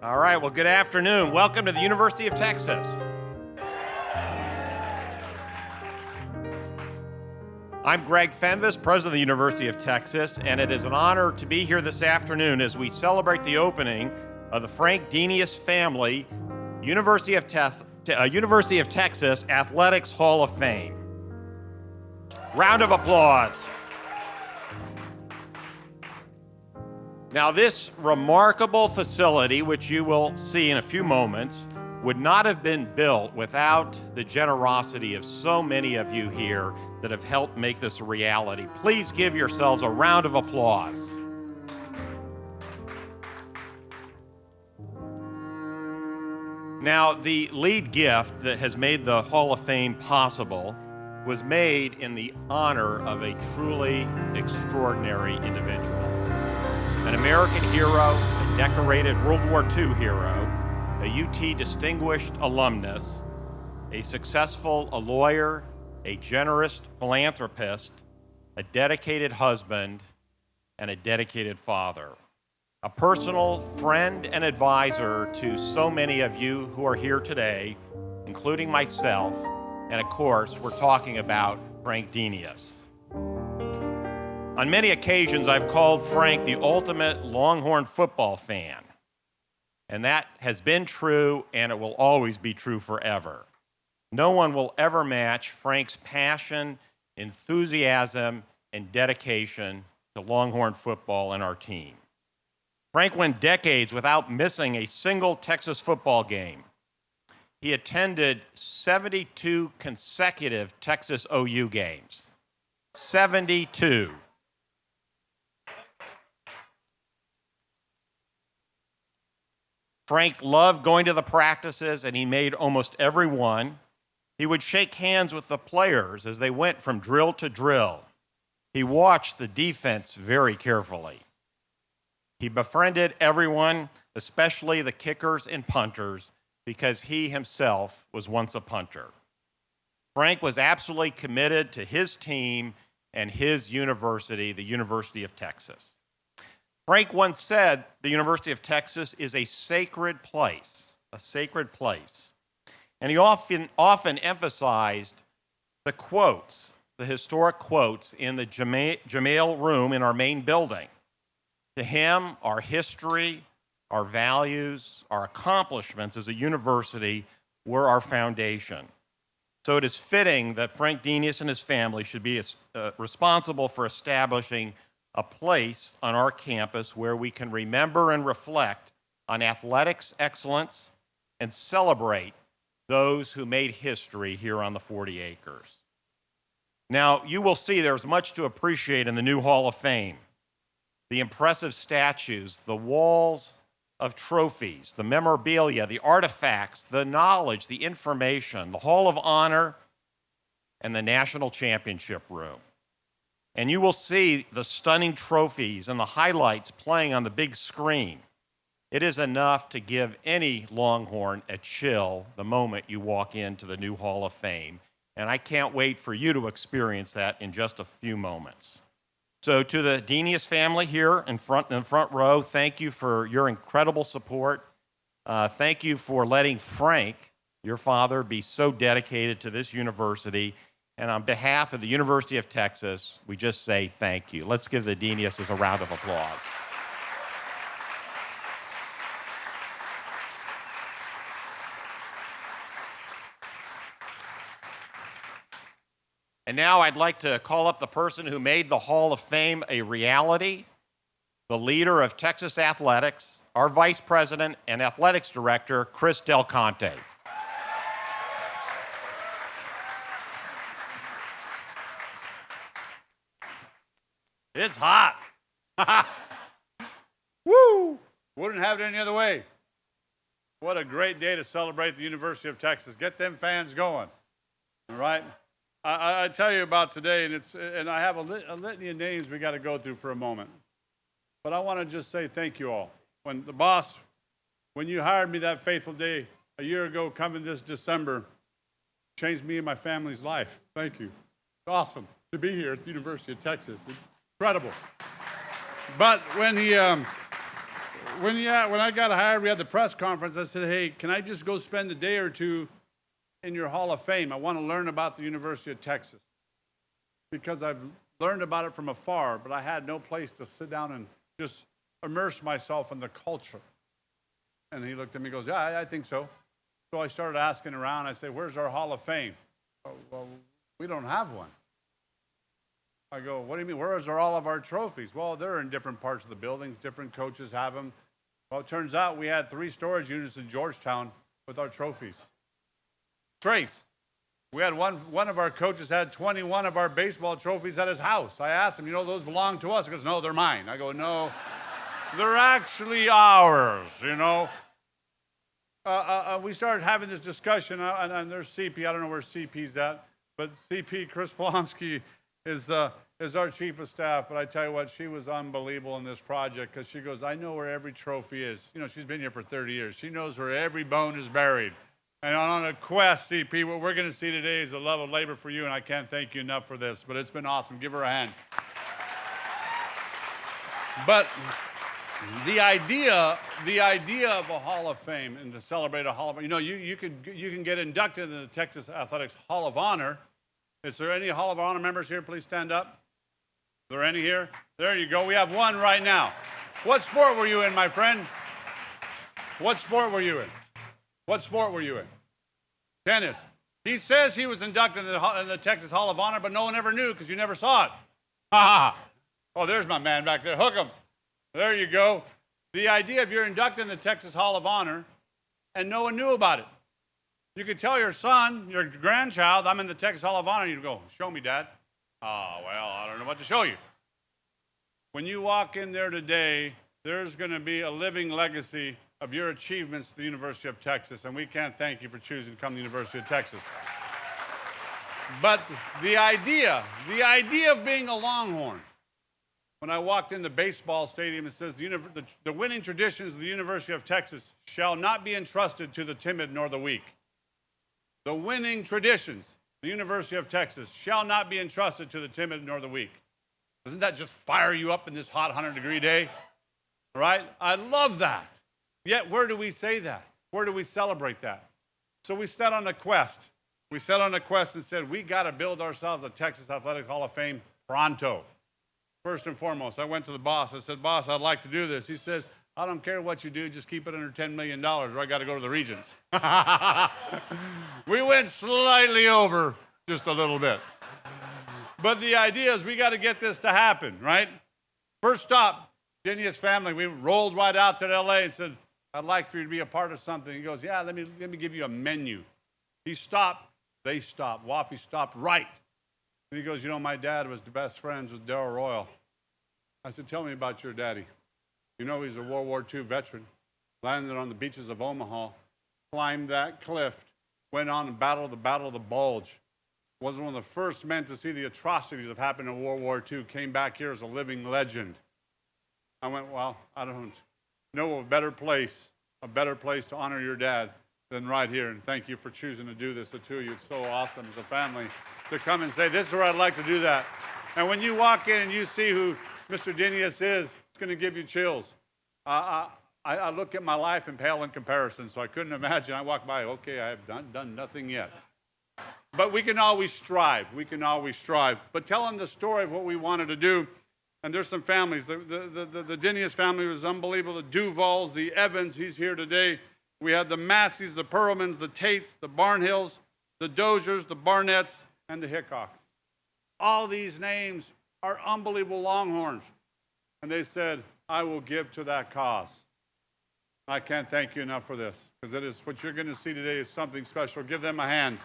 All right, well, good afternoon. Welcome to the University of Texas. I'm Greg Fenves, president of the University of Texas, and it is an honor to be here this afternoon as we celebrate the opening of the Frank Denius Family University of Texas Athletics Hall of Fame. Round of applause. Now, this remarkable facility, which you will see in a few moments, would not have been built without the generosity of so many of you here that have helped make this a reality. Please give yourselves a round of applause. Now, the lead gift that has made the Hall of Fame possible was made in the honor of a truly extraordinary individual. An American hero, a decorated World War II hero, a UT distinguished alumnus, a lawyer, a generous philanthropist, a dedicated husband, and a dedicated father. A personal friend and advisor to so many of you who are here today, including myself, and of course, we're talking about Frank Denius. On many occasions, I've called Frank the ultimate Longhorn football fan. And that has been true, and it will always be true forever. No one will ever match Frank's passion, enthusiasm, and dedication to Longhorn football and our team. Frank went decades without missing a single Texas football game. He attended 72 consecutive Texas OU games. 72. Frank loved going to the practices, and he made almost every one. He would shake hands with the players as they went from drill to drill. He watched the defense very carefully. He befriended everyone, especially the kickers and punters, because he himself was once a punter. Frank was absolutely committed to his team and his university, the University of Texas. Frank once said the University of Texas is a sacred place, And he often emphasized the quotes, the historic quotes in the Jamail room in our main building. To him, our history, our values, our accomplishments as a university were our foundation. So it is fitting that Frank Denius and his family should be responsible for establishing a place on our campus where we can remember and reflect on athletics excellence and celebrate those who made history here on the 40 acres. Now, you will see there's much to appreciate in the new Hall of Fame. The impressive statues, the walls of trophies, the memorabilia, the artifacts, the knowledge, the information, the Hall of Honor, and the National Championship Room. And you will see the stunning trophies and the highlights playing on the big screen. It is enough to give any Longhorn a chill the moment you walk into the new Hall of Fame. And I can't wait for you to experience that in just a few moments. So to the Denius family here in the front row, thank you for your incredible support. Thank you for letting Frank, your father, be so dedicated to this university. And on behalf of the University of Texas, we just say thank you. Let's give the Deniuses a round of applause. And now I'd like to call up the person who made the Hall of Fame a reality, the leader of Texas athletics, our Vice President and Athletics Director, Chris Del Conte. It's hot. Woo! Wouldn't have it any other way. What a great day to celebrate the University of Texas. Get them fans going. All right? I tell you about today, and I have a litany of names we got to go through for a moment. But I want to just say thank you all. When you hired me that fateful day a year ago, coming this December, changed me and my family's life. Thank you. It's awesome to be here at the University of Texas. It's incredible. But when when I got hired, we had the press conference. I said, hey, can I just go spend a day or two in your Hall of Fame? I want to learn about the University of Texas. Because I've learned about it from afar, but I had no place to sit down and just immerse myself in the culture. And he looked at me and goes, yeah, I think so. So I started asking around. I said, where's our Hall of Fame? Oh, well, we don't have one. I go, what do you mean? Where are all of our trophies? Well, they're in different parts of the buildings. Different coaches have them. Well, it turns out we had 3 storage units in Georgetown with our trophies. Trace. We had one of our coaches had 21 of our baseball trophies at his house. I asked him, you know, those belong to us? He goes, no, they're mine. I go, no, they're actually ours, you know. We started having this discussion, and there's CP. I don't know where CP's at, but CP, Chris Polonsky, is our chief of staff. But I tell you what, she was unbelievable in this project because she goes, I know where every trophy is. You know, she's been here for 30 years. She knows where every bone is buried. And on a quest, CP, what we're going to see today is a love of labor for you, and I can't thank you enough for this, but it's been awesome. Give her a hand. But the idea of a Hall of Fame and to celebrate a Hall of Fame, you know, you can get inducted into the Texas Athletics Hall of Honor. Is there any Hall of Honor members here? Please stand up. Are there any here? There you go. We have one right now. What sport were you in, my friend? What sport were you in? What sport were you in? Tennis. He says he was inducted in the Texas Hall of Honor, but no one ever knew because you never saw it. Ha ha. Oh, there's my man back there. Hook him. There you go. The idea of you're inducted in the Texas Hall of Honor and no one knew about it. You could tell your son, your grandchild, I'm in the Texas Hall of Honor. You'd go, show me, Dad. Oh, well, I don't know what to show you. When you walk in there today, there's going to be a living legacy of your achievements at the University of Texas, and we can't thank you for choosing to come to the University of Texas. But the idea of being a Longhorn, when I walked in the baseball stadium, it says the winning traditions of the University of Texas shall not be entrusted to the timid nor the weak. The winning traditions of the University of Texas shall not be entrusted to the timid nor the weak. Doesn't that just fire you up in this hot 100-degree day? All right? I love that. Yet, where do we say that? Where do we celebrate that? So we set on a quest. We set on a quest and said, we got to build ourselves a Texas Athletic Hall of Fame pronto. First and foremost, I went to the boss. I said, boss, I'd like to do this. He says, I don't care what you do, just keep it under $10 million or I got to go to the Regents. We went slightly over just a little bit. But the idea is we got to get this to happen, right? First stop, Denius family. We rolled right out to L.A. and said, I'd like for you to be a part of something. He goes, yeah, let me give you a menu. He stopped. They stopped. Waffy stopped right. And he goes, you know, my dad was the best friends with Darrell Royal. I said, tell me about your daddy. You know, he's a World War II veteran, landed on the beaches of Omaha, climbed that cliff, went on and battled the Battle of the Bulge, was one of the first men to see the atrocities that happened in World War II, came back here as a living legend. I went, well, I don't know a better place to honor your dad than right here. And thank you for choosing to do this. The two of you, it's so awesome as a family to come and say, this is where I'd like to do that. And when you walk in and you see who Mr. Denius is, it's going to give you chills. I look at my life and pale in comparison, so I couldn't imagine. I walk by, okay, I have done nothing yet. But we can always strive. We can always strive. But tell them the story of what we wanted to do. And there's some families. The Denius family was unbelievable. The Duvals, the Evans, he's here today. We had the Masseys, the Perlmans, the Tates, the Barnhills, the Doziers, the Barnetts, and the Hickocks. All these names are unbelievable Longhorns. And they said, I will give to that cause. I can't thank you enough for this, because it is what you're going to see today is something special. Give them a hand.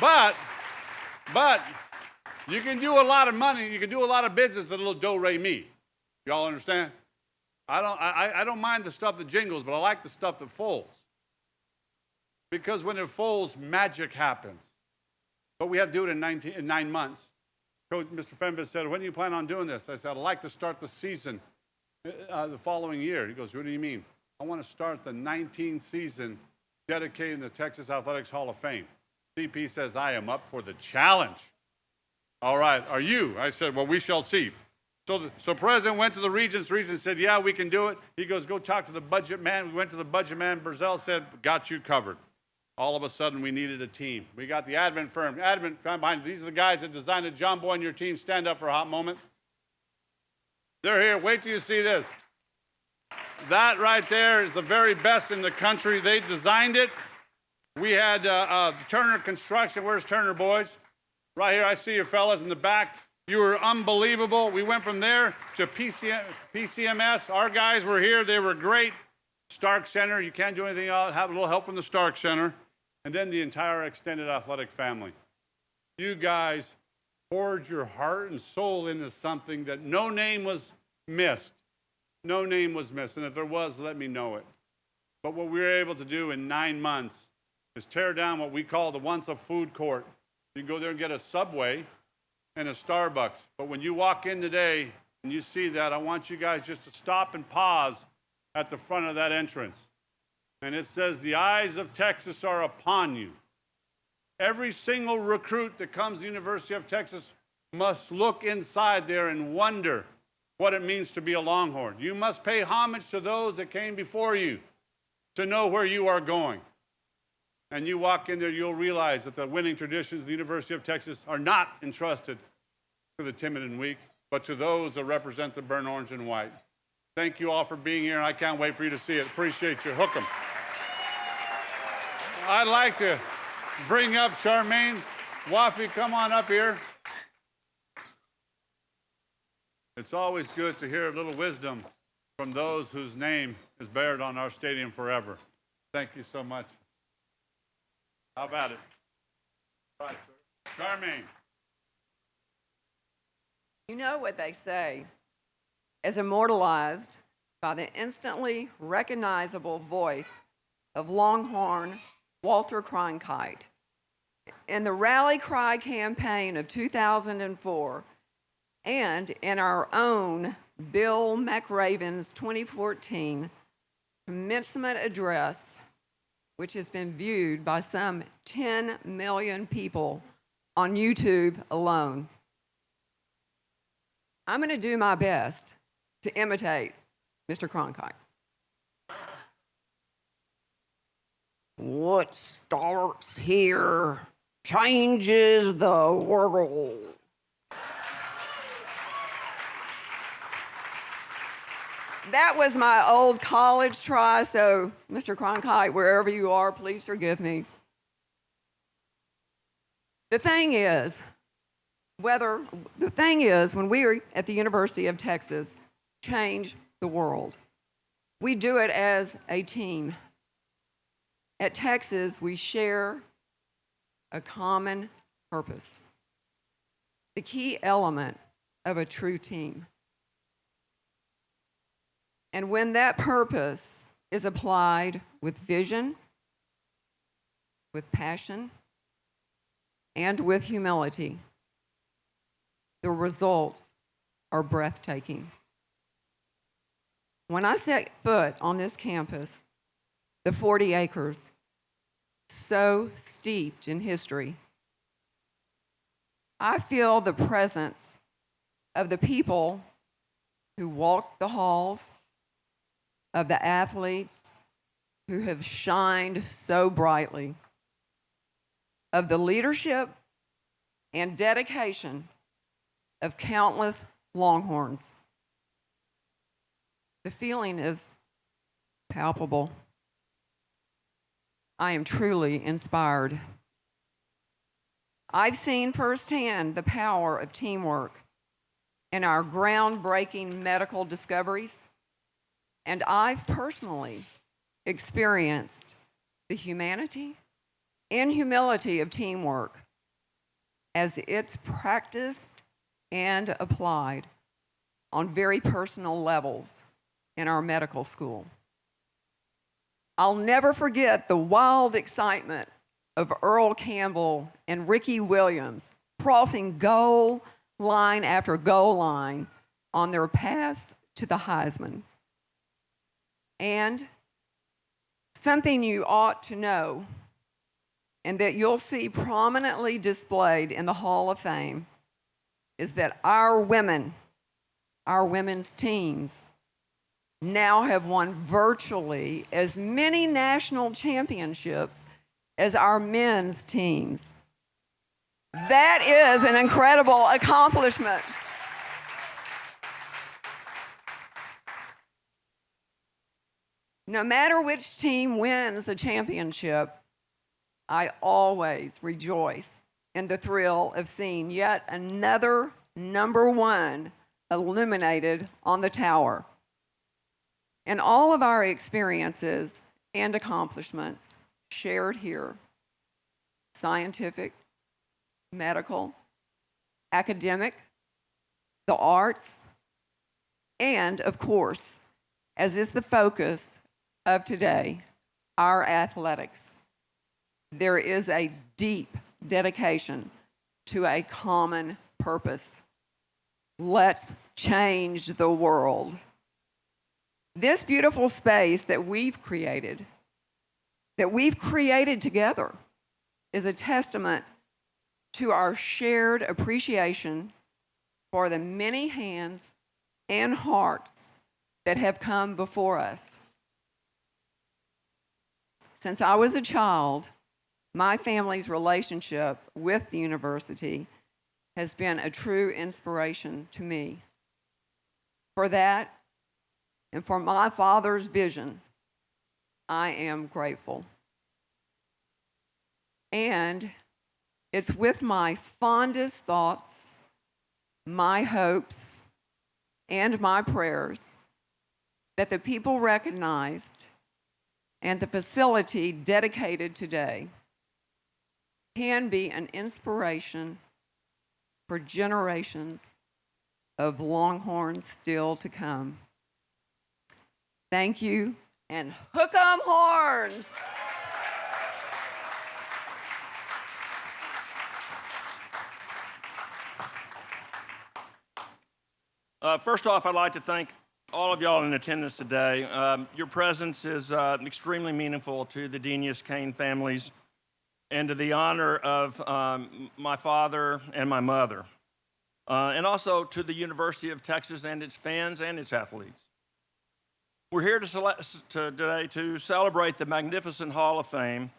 But you can do a lot of money, you can do a lot of business with a little do-re-mi. Y'all understand? I don't mind the stuff that jingles, but I like the stuff that folds. Because when it folds, magic happens. But we have to do it in 9 months. Coach, Mr. Fenves said, when do you plan on doing this? I said, I'd like to start the season the following year. He goes, what do you mean? I want to start the 19th season dedicating the Texas Athletics Hall of Fame. CP says, I am up for the challenge. All right, are you? I said, well, we shall see. So President went to the regents. The regent said, yeah, we can do it. He goes, go talk to the budget man. We went to the budget man. Berzell said, got you covered. All of a sudden, we needed a team. We got the Advent firm. Advent, come behind. These are the guys that designed it. John Boy and your team, stand up for a hot moment. They're here. Wait till you see this. That right there is the very best in the country. They designed it. We had Turner Construction. Where's Turner, boys? Right here. I see you fellas in the back. You were unbelievable. We went from there to PCMS. Our guys were here. They were great. Stark Center. You can't do anything else. Have a little help from the Stark Center. And then the entire extended athletic family. You guys poured your heart and soul into something that no name was missed. No name was missed. And if there was, let me know it. But what we were able to do in 9 months is tear down what we call the once a food court. You can go there and get a Subway and a Starbucks. But when you walk in today and you see that, I want you guys just to stop and pause at the front of that entrance. And it says, the eyes of Texas are upon you. Every single recruit that comes to the University of Texas must look inside there and wonder what it means to be a Longhorn. You must pay homage to those that came before you to know where you are going. And you walk in there, you'll realize that the winning traditions of the University of Texas are not entrusted to the timid and weak, but to those that represent the burnt orange and white. Thank you all for being here, and I can't wait for you to see it. Appreciate you. Hook 'em. I'd like to bring up Charmaine. Wafi, come on up here. It's always good to hear a little wisdom from those whose name is bared on our stadium forever. Thank you so much. How about it? Right, sir. Charmaine. You know what they say, as immortalized by the instantly recognizable voice of Longhorn Walter Cronkite. In the Rally Cry campaign of 2004, and in our own Bill McRaven's 2014 commencement address, which has been viewed by some 10 million people on YouTube alone. I'm going to do my best to imitate Mr. Cronkite. What starts here changes the world. That was my old college try, so Mr. Cronkite, wherever you are, please forgive me. The thing is, when we are at the University of Texas, change the world. We do it as a team. At Texas, we share a common purpose, the key element of a true team. And when that purpose is applied with vision, with passion, and with humility, the results are breathtaking. When I set foot on this campus, the 40 acres, so steeped in history, I feel the presence of the people who walked the halls, of the athletes who have shined so brightly, of the leadership and dedication of countless Longhorns. The feeling is palpable. I am truly inspired. I've seen firsthand the power of teamwork in our groundbreaking medical discoveries, and I've personally experienced the humanity and humility of teamwork as it's practiced and applied on very personal levels in our medical school. I'll never forget the wild excitement of Earl Campbell and Ricky Williams crossing goal line after goal line on their path to the Heisman. And something you ought to know, and that you'll see prominently displayed in the Hall of Fame, is that our women our women's teams now have won virtually as many national championships as our men's teams. That is an incredible accomplishment. No matter which team wins a championship, I always rejoice in the thrill of seeing yet another number one illuminated on the tower. And all of our experiences and accomplishments shared here, scientific, medical, academic, the arts, and of course, as is the focus of today, our athletics. There is a deep dedication to a common purpose. Let's change the world. This beautiful space that we've created together, is a testament to our shared appreciation for the many hands and hearts that have come before us. Since I was a child, my family's relationship with the university has been a true inspiration to me. For that, and for my father's vision, I am grateful. And it's with my fondest thoughts, my hopes, and my prayers that the people recognized and the facility dedicated today can be an inspiration for generations of Longhorns still to come. Thank you, and hook 'em horns! First off, I'd like to thank all of y'all in attendance today. Your presence is extremely meaningful to the Denius Kane families and to the honor of my father and my mother, and also to the University of Texas and its fans and its athletes. We're here today to celebrate the magnificent Hall of Fame,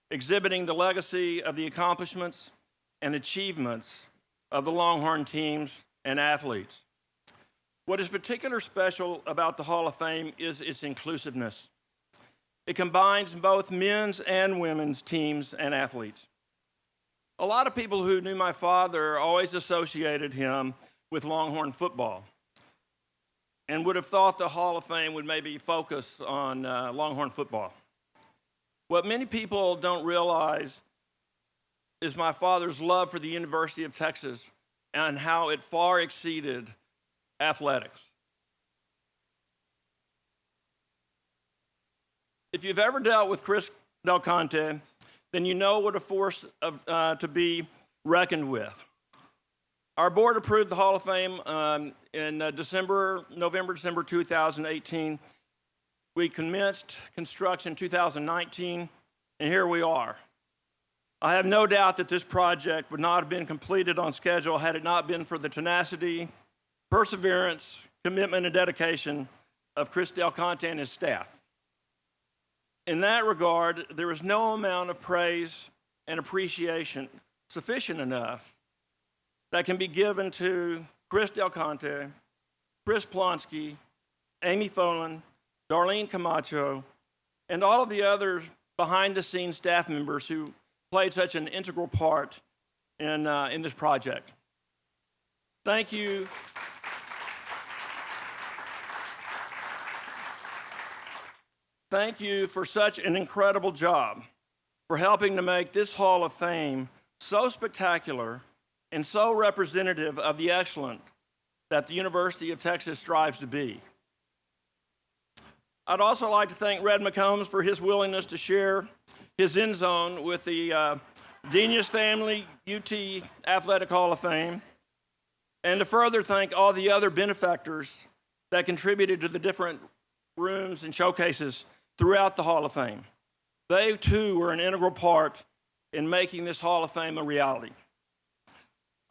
exhibiting the legacy of the accomplishments and achievements of the Longhorn teams and athletes. What is particularly special about the Hall of Fame is its inclusiveness. It combines both men's and women's teams and athletes. A lot of people who knew my father always associated him with Longhorn football and would have thought the Hall of Fame would maybe focus on Longhorn football. What many people don't realize is my father's love for the University of Texas and how it far exceeded athletics. If you've ever dealt with Chris Del Conte, then you know what a force to be reckoned with. Our board approved the Hall of Fame in November, December 2018. We commenced construction 2019, and here we are. I have no doubt that this project would not have been completed on schedule had it not been for the tenacity, perseverance, commitment, and dedication of Chris Del Conte and his staff. In that regard, there is no amount of praise and appreciation sufficient enough that can be given to Chris Del Conte, Chris Plonsky, Amy Folan, Darlene Camacho, and all of the other behind-the-scenes staff members who played such an integral part in this project. Thank you. Thank you for such an incredible job, for helping to make this Hall of Fame so spectacular and so representative of the excellence that the University of Texas strives to be. I'd also like to thank Red McCombs for his willingness to share his end zone with the Denius Family UT Athletic Hall of Fame, and to further thank all the other benefactors that contributed to the different rooms and showcases throughout the Hall of Fame. They too were an integral part in making this Hall of Fame a reality.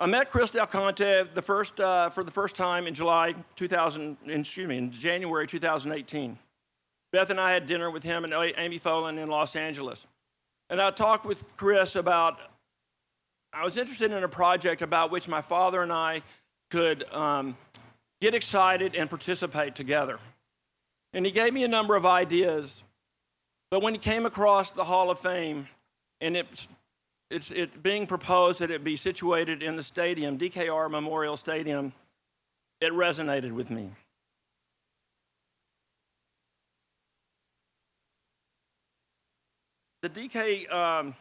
I met Chris Del Conte for the first time in in January 2018. Beth and I had dinner with him and Amy Folan in Los Angeles. And I talked with Chris about, I was interested in a project about which my father and I could get excited and participate together. And he gave me a number of ideas. But when he came across the Hall of Fame, and it being proposed that it be situated in the stadium, DKR Memorial Stadium, it resonated with me. The DK,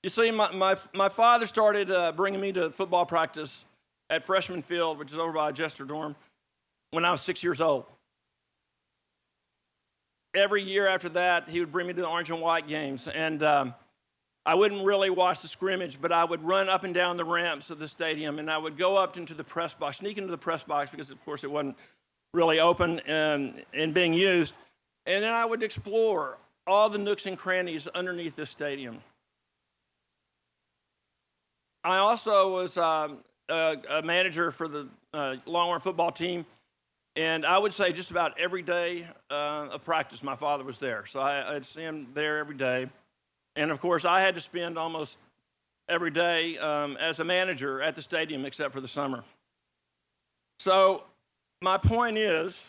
you see, my father started bringing me to football practice at Freshman Field, which is over by Jester Dorm, when I was 6 years old. Every year after that, he would bring me to the orange and white games, and I wouldn't really watch the scrimmage, but I would run up and down the ramps of the stadium, and I would go up into the press box, sneak into the press box, because of course it wasn't really open and being used, and then I would explore all the nooks and crannies underneath this stadium. I also was a manager for the Longhorn football team, and I would say just about every day of practice, my father was there. So I'd see him there every day. And of course, I had to spend almost every day as a manager at the stadium, except for the summer. So my point is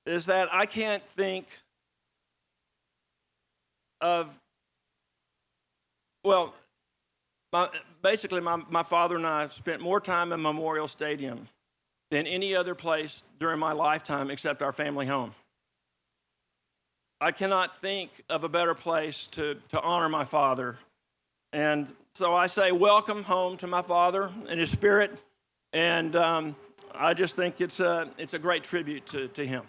that I can't think of, well, basically my father and I spent more time in Memorial Stadium than any other place during my lifetime except our family home. I cannot think of a better place to honor my father. And so I say welcome home to my father and his spirit. And I just think it's a great tribute to him.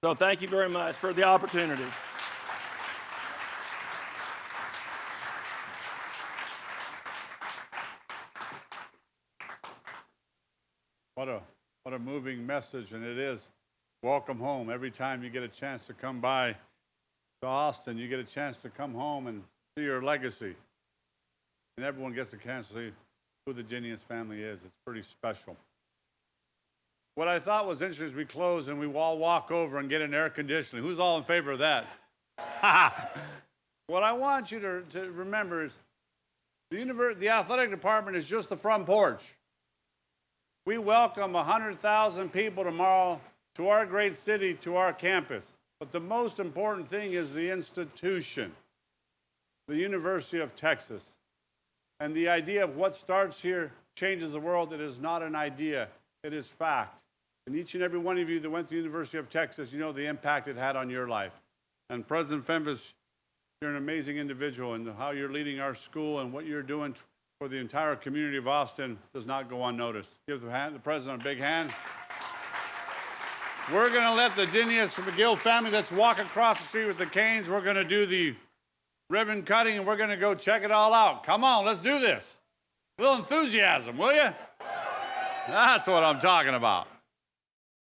So thank you very much for the opportunity. What a moving message, and it is. Welcome home. Every time you get a chance to come by to Austin, you get a chance to come home and see your legacy. And everyone gets a chance to see who the Denius family is. It's pretty special. What I thought was interesting is we close and we all walk over and get an air conditioning. Who's all in favor of that? What I want you to remember is the athletic department is just the front porch. We welcome 100,000 people tomorrow to our great city, to our campus. But the most important thing is the institution, the University of Texas. And the idea of what starts here changes the world. It is not an idea, it is fact. And each and every one of you that went to the University of Texas, you know the impact it had on your life. And President Fenves, you're an amazing individual, and how you're leading our school and what you're doing for the entire community of Austin does not go unnoticed. Give the president a big hand. We're going to let the Denius from McGill family, let's walk across the street with the canes. We're going to do the ribbon cutting, and we're going to go check it all out. Come on, let's do this. A little enthusiasm, will you? That's what I'm talking about.